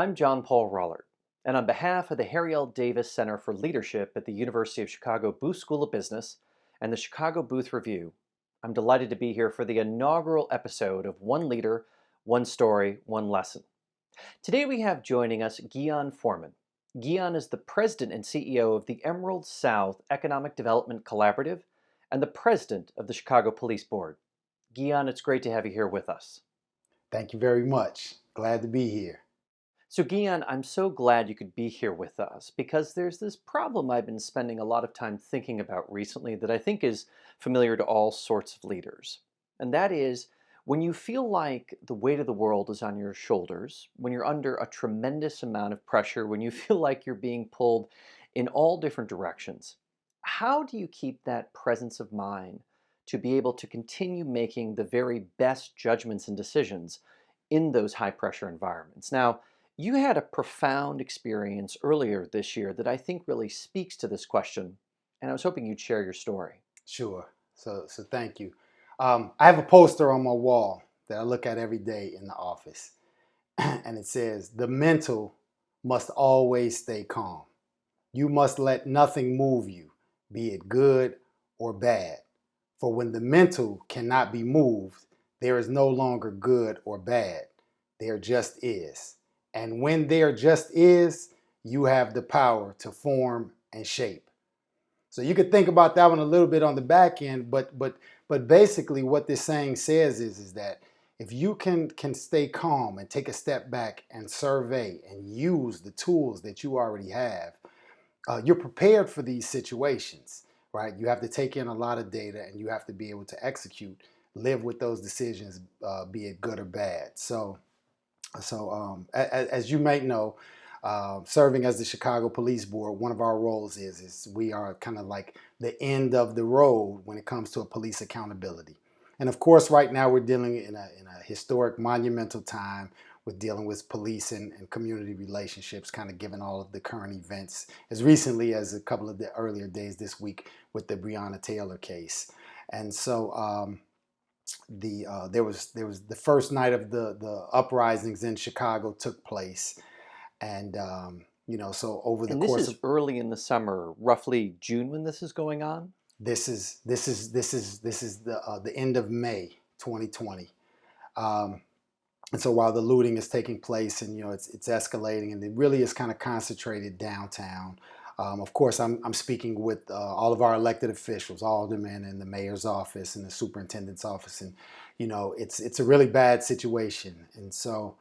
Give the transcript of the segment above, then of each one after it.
I'm John Paul Rollert, and on behalf of the Harry L. Davis Center for Leadership at the University of Chicago Booth School of Business and the Chicago Booth Review, I'm delighted to be here for the inaugural episode of One Leader, One Story, One Lesson. Today we have joining us Ghian Foreman. Ghian is the president and CEO of the Emerald South Economic Development Collaborative and the president of the Chicago Police Board. Ghian, it's great to have you here with us. Thank you very much. Glad to be here. So Ghian, I'm so glad you could be here with us because there's this problem I've been spending a lot of time thinking about recently that I think is familiar to all sorts of leaders. And that is when you feel like the weight of the world is on your shoulders, when you're under a tremendous amount of pressure, when you feel like you're being pulled in all different directions, how do you keep that presence of mind to be able to continue making the very best judgments and decisions in those high pressure environments? Now, you had a profound experience earlier this year that I think really speaks to this question, and I was hoping you'd share your story. Sure. So thank you. I have a poster on my wall that I look at every day in the office, and it says, "The mental must always stay calm. You must let nothing move you, be it good or bad. For when the mental cannot be moved, there is no longer good or bad. There just is. And when there just is, you have the power to form and shape." So you could think about that one a little bit on the back end, but basically what this saying says is that if you can stay calm and take a step back and survey and use the tools that you already have, you're prepared for these situations, right? You have to take in a lot of data and you have to be able to execute, live with those decisions, be it good or bad. As you might know, serving as the Chicago Police Board, one of our roles is we are kind of like the end of the road when it comes to a police accountability. And of course, right now we're dealing in a historic, monumental time with dealing with police and community relationships, kind of given all of the current events, as recently as a couple of the earlier days this week with the Breonna Taylor case. And so there was the first night of the uprisings in Chicago took place, and so over the And this course is of early in the summer, roughly June when this is going on? this is the end of May 2020. And so while the looting is taking place and it's escalating and it really is kind of concentrated downtown. Of course, I'm speaking with all of our elected officials, aldermen and the mayor's office and the superintendent's office, and it's a really bad situation. And so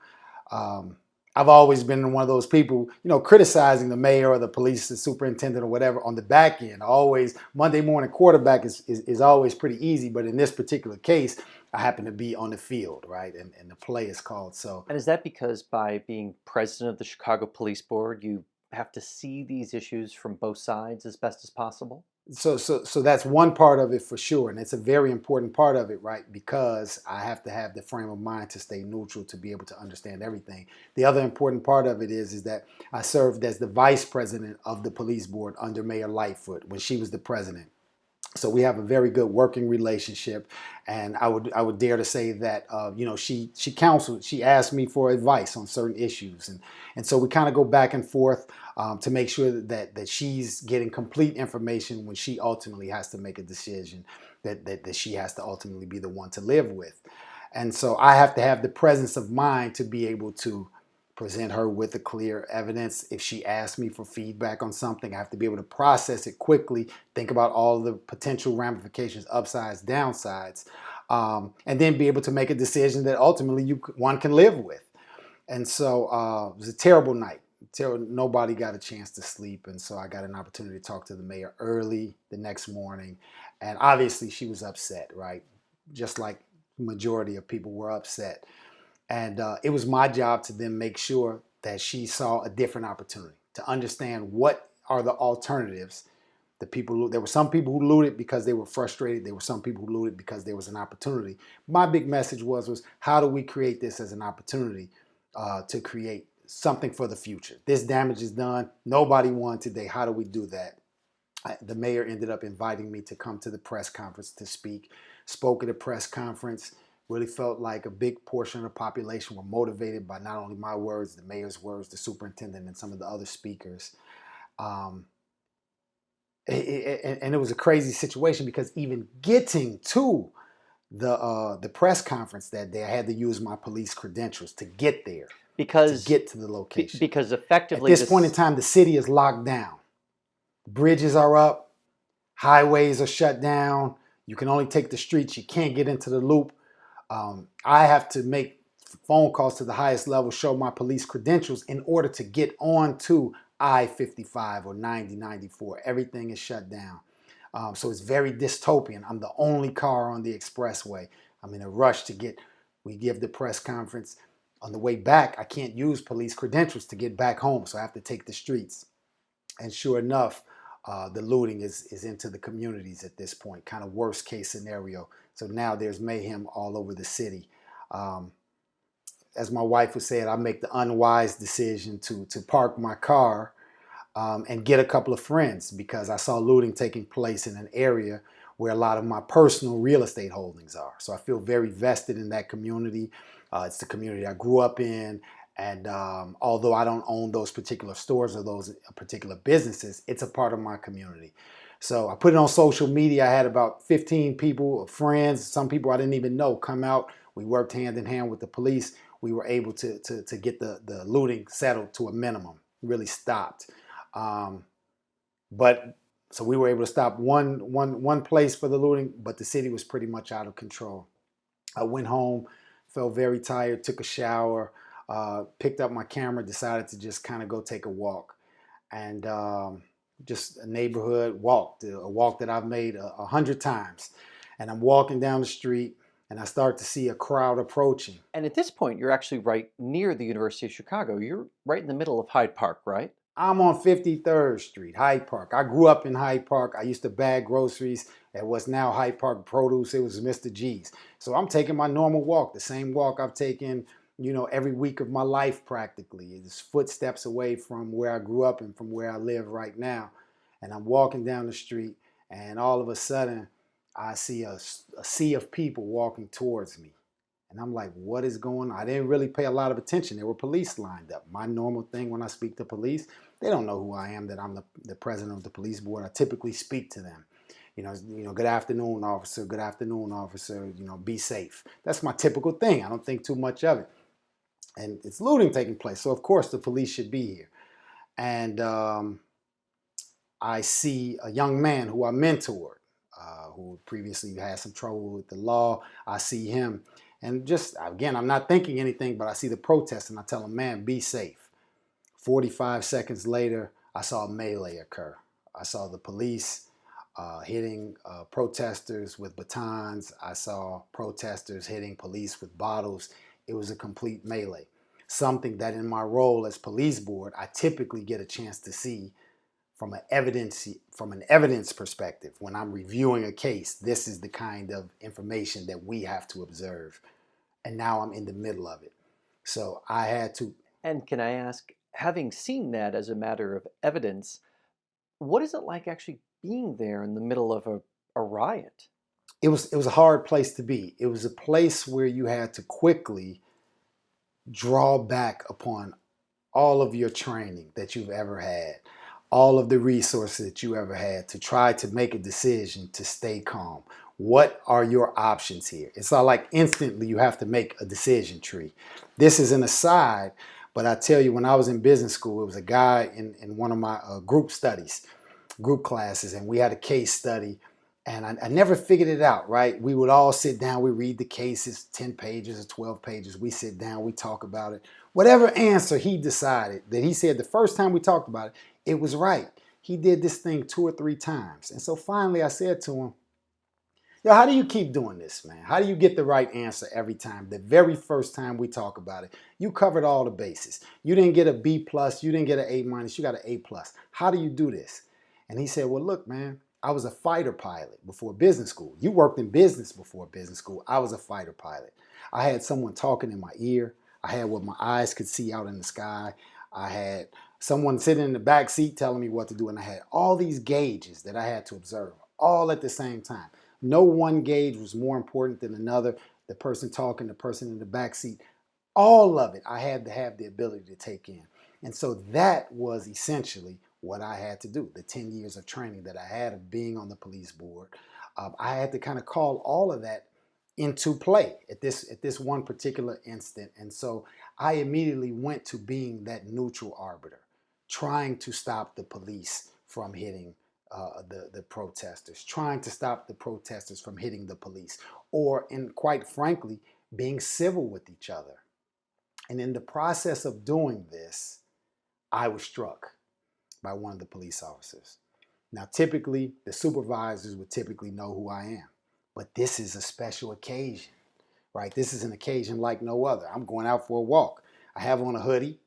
I've always been one of those people, criticizing the mayor or the police, the superintendent or whatever on the back end. Always Monday morning quarterback is always pretty easy, but in this particular case, I happen to be on the field, right? And the play is called so. And is that because by being president of the Chicago Police Board, you have to see these issues from both sides as best as possible? So that's one part of it for sure, and it's a very important part of it, right? Because I have to have the frame of mind to stay neutral to be able to understand everything. The other important part of it is that I served as the vice president of the police board under Mayor Lightfoot when she was the president. So we have a very good working relationship, and I would dare to say that she counseled, she asked me for advice on certain issues, and so we kind of go back and forth to make sure that she's getting complete information when she ultimately has to make a decision that she has to ultimately be the one to live with, and so I have to have the presence of mind to be able to present her with the clear evidence. If she asks me for feedback on something, I have to be able to process it quickly, think about all the potential ramifications, upsides, downsides, and then be able to make a decision that ultimately one can live with. And so it was a terrible night. Nobody got a chance to sleep, and so I got an opportunity to talk to the mayor early the next morning, and obviously she was upset, right? Just like the majority of people were upset. And it was my job to then make sure that she saw a different opportunity to understand what are the alternatives. There were some people who looted because they were frustrated. There were some people who looted because there was an opportunity. My big message was how do we create this as an opportunity to create something for the future? This damage is done. Nobody won today. How do we do that? The mayor ended up inviting me to come to the press conference to speak. Spoke at a press conference. Really felt like a big portion of the population were motivated by not only my words, the mayor's words, the superintendent, and some of the other speakers. Um, and it was a crazy situation because even getting to the press conference that day, I had to use my police credentials to get there, to Because get to the location. because At effectively this point in this. time, the city is locked down. Bridges are up, highways are shut down. You can only take the streets. You can't get into the loop. I have to make phone calls to the highest level, show my police credentials in order to get on to I-55 or 9094. Everything is shut down. So it's very dystopian. I'm the only car on the expressway. I'm in a rush to get, we give the press conference. On the way back, I can't use police credentials to get back home, so I have to take the streets. And sure enough, the looting is into the communities at this point, kind of worst case scenario. So now there's mayhem all over the city. As my wife would say, I make the unwise decision to park my car and get a couple of friends because I saw looting taking place in an area where a lot of my personal real estate holdings are. So I feel very vested in that community. It's the community I grew up in. And although I don't own those particular stores or those particular businesses, it's a part of my community. So I put it on social media. I had about 15 people, friends, some people I didn't even know come out. We worked hand in hand with the police. We were able to get the looting settled to a minimum, really stopped. But so we were able to stop one place for the looting, but the city was pretty much out of control. I went home, felt very tired, took a shower, picked up my camera, decided to just kind of go take a walk. And just a neighborhood walk, a walk that I've made 100 times. And I'm walking down the street and I start to see a crowd approaching. And at this point, you're actually right near the University of Chicago. You're right in the middle of Hyde Park, right? I'm on 53rd Street, Hyde Park. I grew up in Hyde Park. I used to bag groceries at what's now Hyde Park Produce. It was Mr. G's. So I'm taking my normal walk, the same walk I've taken, every week of my life practically. It's footsteps away from where I grew up and from where I live right now. And I'm walking down the street and all of a sudden I see a sea of people walking towards me. And I'm like, what is going on? I didn't really pay a lot of attention. There were police lined up. My normal thing when I speak to police, they don't know who I am, that I'm the president of the police board. I typically speak to them. Good afternoon, officer. Good afternoon, officer. Be safe. That's my typical thing. I don't think too much of it. And it's looting taking place. So, of course, the police should be here. And I see a young man who I mentored, who previously had some trouble with the law. I see him. And just, again, I'm not thinking anything, but I see the protest and I tell him, man, be safe. 45 seconds later, I saw a melee occur. I saw the police hitting protesters with batons. I saw protesters hitting police with bottles. It was a complete melee. Something that in my role as police board, I typically get a chance to see from an evidence perspective. When I'm reviewing a case, this is the kind of information that we have to observe. And now I'm in the middle of it. So I had to. And can I ask, having seen that as a matter of evidence, what is it like actually being there in the middle of a riot? It was a hard place to be. It was a place where you had to quickly draw back upon all of your training that you've ever had, all of the resources that you ever had to try to make a decision to stay calm. What are your options here? It's not like instantly you have to make a decision tree. This is an aside, but I tell you, when I was in business school, it was a guy in one of my group classes, and we had a case study, and I never figured it out, right? We would all sit down, we read the cases, 10 pages or 12 pages. We sit down, we talk about it. Whatever answer he decided, that he said the first time we talked about it, it was right. He did this thing 2 or 3 times. And so finally I said to him, yo, how do you keep doing this, man? How do you get the right answer every time? The very first time we talk about it, you covered all the bases. You didn't get a B plus, you didn't get an A minus, you got an A plus. How do you do this? And he said, well, look, man, I was a fighter pilot before business school. You worked in business before business school. I was a fighter pilot. I had someone talking in my ear. I had what my eyes could see out in the sky. I had someone sitting in the back seat telling me what to do. And I had all these gauges that I had to observe all at the same time. No one gauge was more important than another. the person talking, the person in the back seat, all of it I had to have the ability to take in. And so that was essentially what I had to do. The 10 years of training that I had of being on the police board, I had to kind of call all of that into play at this one particular instant. And so I immediately went to being that neutral arbiter, trying to stop the police from hitting the protesters, trying to stop the protesters from hitting the police, or, and quite frankly, being civil with each other. And in the process of doing this, I was struck by one of the police officers. Now, typically, the supervisors would typically know who I am, but this is a special occasion, right? This is an occasion like no other. I'm going out for a walk. I have on a hoodie,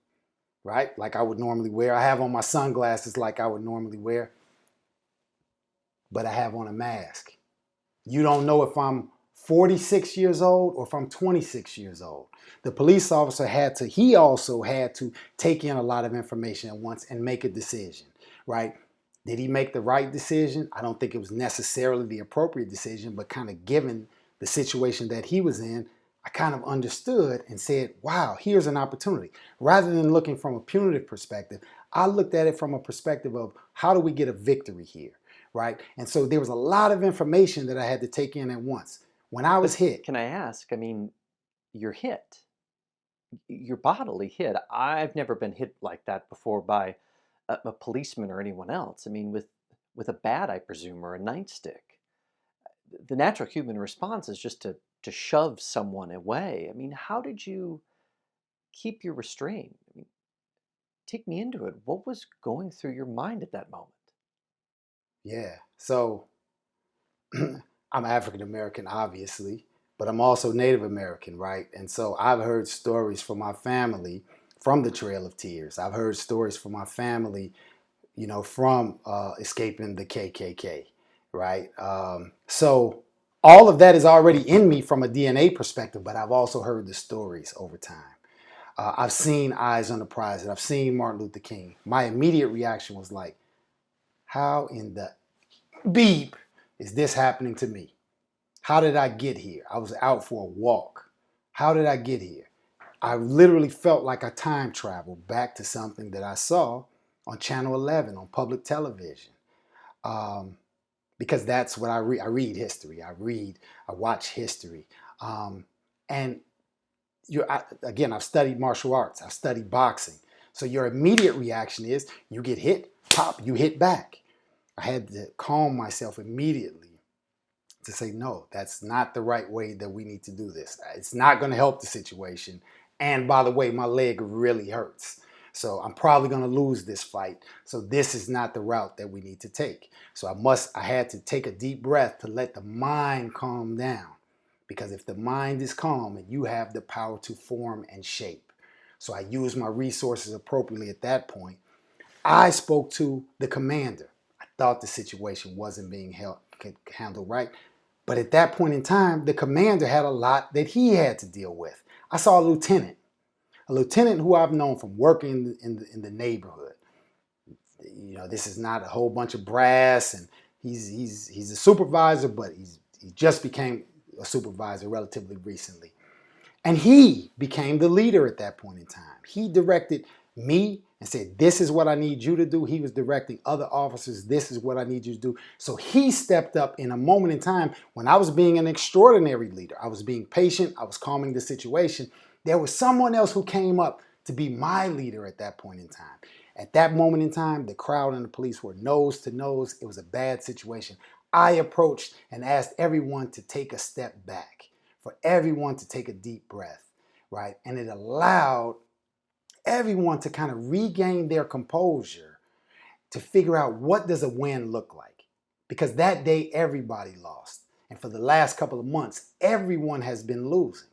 right, like I would normally wear. I have on my sunglasses like I would normally wear, but I have on a mask. You don't know if I'm 46 years old or if I'm 26 years old. The police officer he also had to take in a lot of information at once and make a decision, right? Did he make the right decision? I don't think it was necessarily the appropriate decision, but kind of given the situation that he was in, I kind of understood and said, wow, here's an opportunity. Rather than looking from a punitive perspective, I looked at it from a perspective of how do we get a victory here, right? And so there was a lot of information that I had to take in at once. When I was But hit, can I ask, I mean, you're hit. You're bodily hit. I've never been hit like that before by a policeman or anyone else. I mean, with a bat, I presume, or a nightstick. The natural human response is just to shove someone away. I mean, how did you keep your restraint? I mean, take me into it. What was going through your mind at that moment? yeah, so I'm African American, obviously, but I'm also Native American, right? And so I've heard stories from my family from the Trail of Tears. I've heard stories from my family, from escaping the KKK, right? So all of that is already in me from a DNA perspective, but I've also heard the stories over time. I've seen Eyes on the Prize, and I've seen Martin Luther King. My immediate reaction was like, how in the beep is this happening to me? How did I get here? I was out for a walk. How did I get here? I literally felt like I time traveled back to something that I saw on Channel 11 on public television. Because that's what I read. I read history. I watch history. And again, I've studied martial arts. I've studied boxing. So your immediate reaction is you get hit, pop, you hit back. I had to calm myself immediately to say, no, that's not the right way that we need to do this. It's not going to help the situation. And by the way, my leg really hurts. So I'm probably going to lose this fight. So this is not the route that we need to take. So I had to take a deep breath to let the mind calm down. Because if the mind is calm, and you have the power to form and shape. So I used my resources appropriately at that point. I spoke to the commander. I thought the situation wasn't being handled right. But at that point in time, the commander had a lot that he had to deal with. I saw a lieutenant who I've known from working in the neighborhood. This is not a whole bunch of brass, and he's a supervisor, but he just became a supervisor relatively recently. And he became the leader at that point in time. He directed me and said, this is what I need you to do. He was directing other officers, this is what I need you to do. So he stepped up in a moment in time when I was being an extraordinary leader. I was being patient. I was calming the situation. There was someone else who came up to be my leader at that point in time. At that moment in time, the crowd and the police were nose to nose. It was a bad situation. I approached and asked everyone to take a step back, for everyone to take a deep breath, right? And it allowed everyone to kind of regain their composure to figure out, what does a win look like? Because that day everybody lost. And for the last couple of months, everyone has been losing.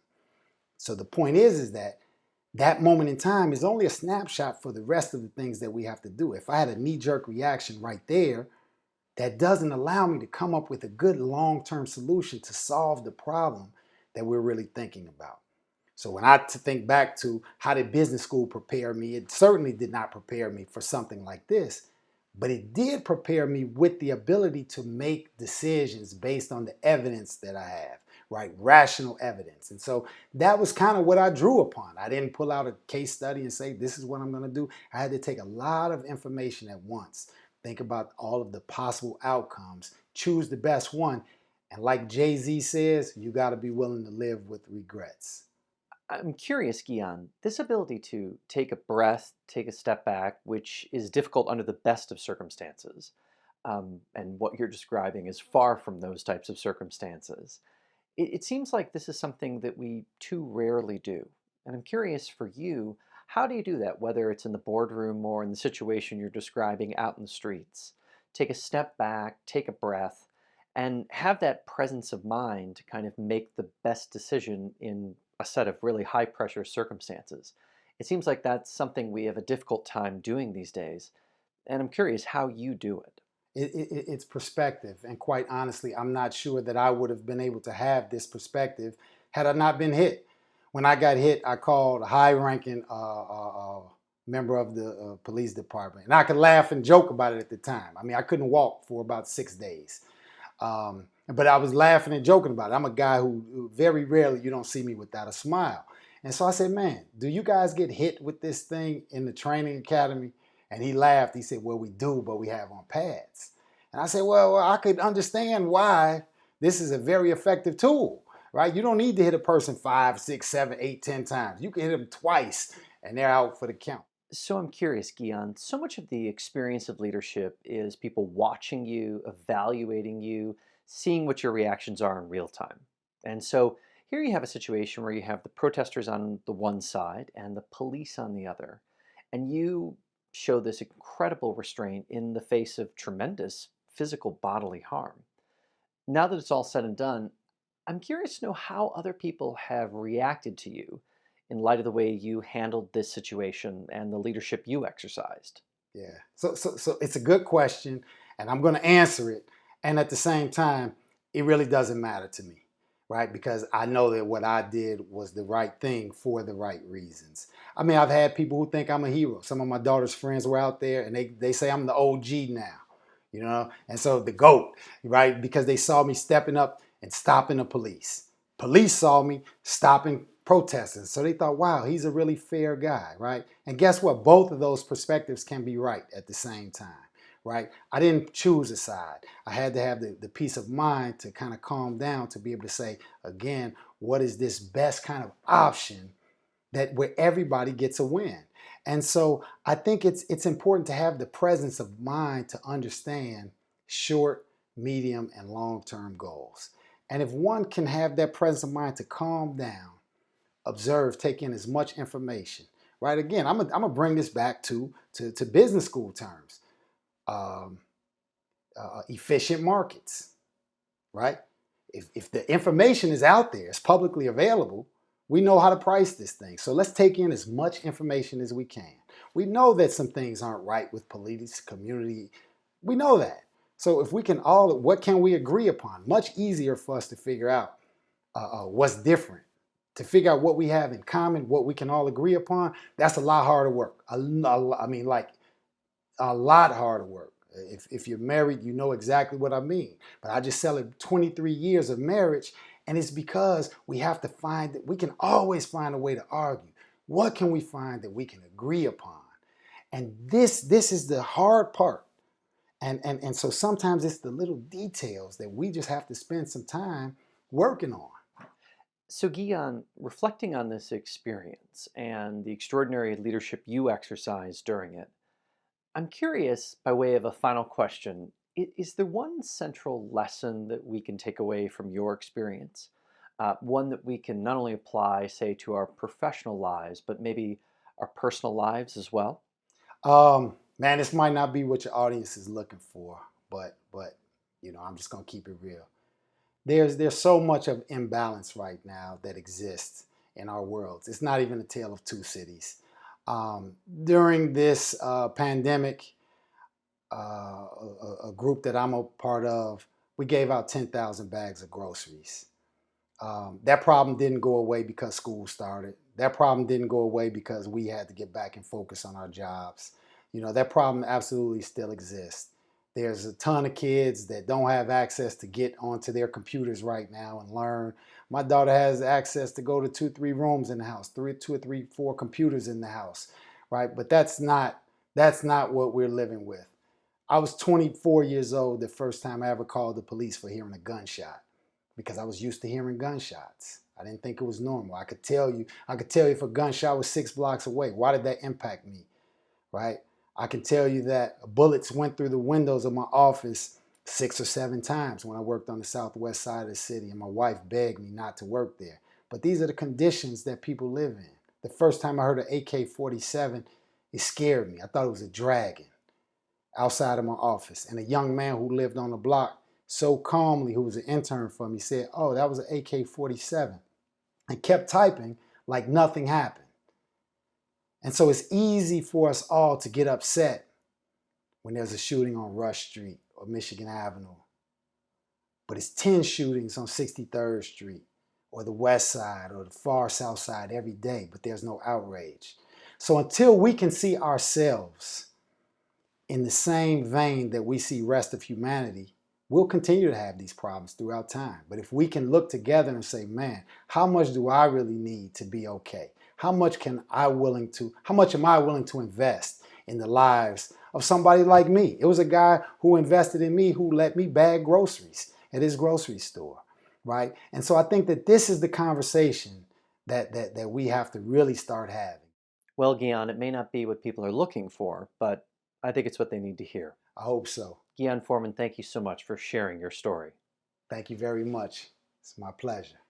So the point is that moment in time is only a snapshot for the rest of the things that we have to do. If I had a knee-jerk reaction right there, that doesn't allow me to come up with a good long-term solution to solve the problem that we're really thinking about. So when I think back to how did business school prepare me, it certainly did not prepare me for something like this, but it did prepare me with the ability to make decisions based on the evidence that I have, right? Rational evidence. And so that was kind of what I drew upon. I didn't pull out a case study and say, this is what I'm going to do. I had to take a lot of information at once, think about all of the possible outcomes, choose the best one. And like Jay-Z says, you got to be willing to live with regrets. I'm curious, Ghian, this ability to take a breath, take a step back, which is difficult under the best of circumstances, and what you're describing is far from those types of circumstances. It seems like this is something that we too rarely do. And I'm curious for you, how do you do that, whether it's in the boardroom or in the situation you're describing out in the streets? Take a step back, take a breath, and have that presence of mind to kind of make the best decision in a set of really high pressure circumstances. It seems like that's something we have a difficult time doing these days. And I'm curious how you do it. It's perspective. And quite honestly, I'm not sure that I would have been able to have this perspective had I not been hit. When I got hit, I called a high ranking member of the police department. And I could laugh and joke about it at the time. I mean, I couldn't walk for about 6 days. But I was laughing and joking about it. I'm a guy who very rarely you don't see me without a smile. And so I said, man, do you guys get hit with this thing in the training academy? And he laughed. He said, well, we do, but we have on pads. And I said, well, I could understand why this is a very effective tool, right? You don't need to hit a person 5, 6, 7, 8, 10 times. You can hit them twice and they're out for the count. So I'm curious, Ghian, so much of the experience of leadership is people watching you, evaluating you, seeing what your reactions are in real time. And so here you have a situation where you have the protesters on the one side and the police on the other. And you show this incredible restraint in the face of tremendous physical bodily harm. Now that it's all said and done, I'm curious to know how other people have reacted to you in light of the way you handled this situation and the leadership you exercised. Yeah. So it's a good question, and I'm going to answer it. And at the same time, it really doesn't matter to me, right? Because I know that what I did was the right thing for the right reasons. I mean, I've had people who think I'm a hero. Some of my daughter's friends were out there, and they say I'm the OG now, you know? And so the GOAT, right? Because they saw me stepping up and stopping the police. Police saw me stopping protesters. So they thought, wow, he's a really fair guy, right? And guess what? Both of those perspectives can be right at the same time, right? I didn't choose a side. I had to have the peace of mind to kind of calm down to be able to say, again, what is this best kind of option that where everybody gets a win? And so I think it's important to have the presence of mind to understand short, medium, and long-term goals. And if one can have that presence of mind to calm down, observe, take in as much information, right? Again, I'm gonna bring this back to business school terms. Um, Efficient markets, right? If the information is out there, it's publicly available, we know how to price this thing. So let's take in as much information as we can. We know that some things aren't right with police, community. We know that. So if we can all, what can we agree upon? Much easier for us to figure out what's different, to figure out what we have in common, what we can all agree upon. That's a lot harder work. I mean, like a lot harder work. If you're married, you know exactly what I mean. But I just celebrated 23 years of marriage, and it's because we have to find that we can always find a way to argue. What can we find that we can agree upon? And this is the hard part. And so sometimes it's the little details that we just have to spend some time working on. So, Guion, reflecting on this experience and the extraordinary leadership you exercised during it, I'm curious, by way of a final question, is there one central lesson that we can take away from your experience? One that we can not only apply, say, to our professional lives, but maybe our personal lives as well? Man, this might not be what your audience is looking for, but I'm just gonna keep it real. There's so much of imbalance right now that exists in our worlds. It's not even a tale of two cities. During this pandemic, a group that I'm a part of, we gave out 10,000 bags of groceries. That problem didn't go away because school started. That problem didn't go away because we had to get back and focus on our jobs. That problem absolutely still exists. There's a ton of kids that don't have access to get onto their computers right now and learn. My daughter has access to go to 2, 3 rooms in the house, two or three, 4 computers in the house, right? But that's not what we're living with. I was 24 years old the first time I ever called the police for hearing a gunshot because I was used to hearing gunshots. I didn't think it was normal. I could tell you if a gunshot was 6 blocks away. Why did that impact me, right? I can tell you that bullets went through the windows of my office 6 or 7 times when I worked on the southwest side of the city, and my wife begged me not to work there. But these are the conditions that people live in. The first time I heard an AK-47, it scared me. I thought it was a dragon outside of my office. And a young man who lived on the block so calmly, who was an intern for me, said, "Oh, that was an AK-47," and kept typing like nothing happened. And so it's easy for us all to get upset when there's a shooting on Rush Street or Michigan Avenue. But it's 10 shootings on 63rd Street or the West Side or the far South Side every day, but there's no outrage. So until we can see ourselves in the same vein that we see rest of humanity, we'll continue to have these problems throughout time. But if we can look together and say, man, how much do I really need to be okay? How much am I willing to invest in the lives of somebody like me? It was a guy who invested in me, who let me bag groceries at his grocery store, right? And so I think that this is the conversation that we have to really start having. Well, Ghian, it may not be what people are looking for, but I think it's what they need to hear. I hope so. Ghian Foreman, thank you so much for sharing your story. Thank you very much. It's my pleasure.